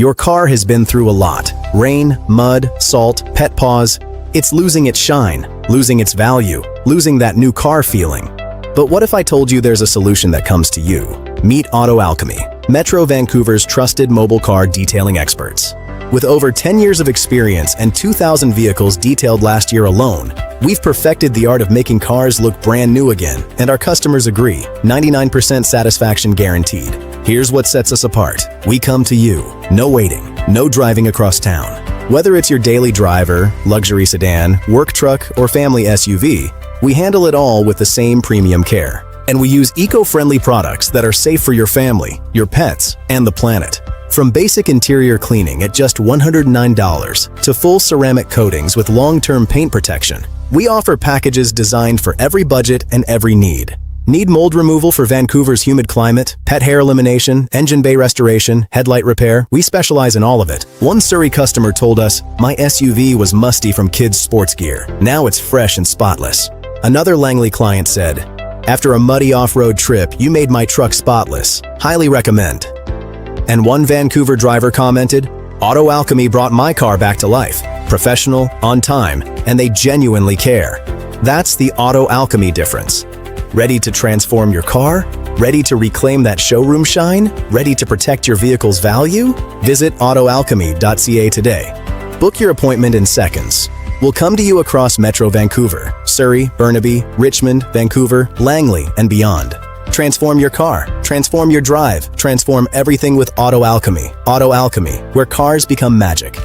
Your car has been through a lot. Rain, mud, salt, pet paws. It's losing its shine, losing its value, losing that new car feeling. But what if I told you there's a solution that comes to you? Meet AutoAlchemy, Metro Vancouver's trusted mobile car detailing experts. With over 10 years of experience and 2,000 vehicles detailed last year alone, we've perfected the art of making cars look brand new again, and our customers agree, 99% satisfaction guaranteed. Here's what sets us apart. We come to you. No waiting, no driving across town. Whether it's your daily driver, luxury sedan, work truck, or family SUV, we handle it all with the same premium care. And we use eco-friendly products that are safe for your family, your pets, and the planet. From basic interior cleaning at just $109 to full ceramic coatings with long-term paint protection, we offer packages designed for every budget and every need. Need mold removal for Vancouver's humid climate, pet hair elimination, engine bay restoration, headlight repair? We specialize in all of it. One Surrey customer told us, "My SUV was musty from kids' sports gear. Now it's fresh and spotless." Another Langley client said, "After a muddy off-road trip, you made my truck spotless. Highly recommend." And one Vancouver driver commented, "AutoAlchemy brought my car back to life. Professional, on time, and they genuinely care." That's the AutoAlchemy difference. Ready to transform your car? Ready to reclaim that showroom shine? Ready to protect your vehicle's value? Visit autoalchemy.ca today. Book your appointment in seconds. We'll come to you across Metro Vancouver, Surrey, Burnaby, Richmond, Vancouver, Langley, and beyond. Transform your car, transform your drive, transform everything with AutoAlchemy. AutoAlchemy, where cars become magic.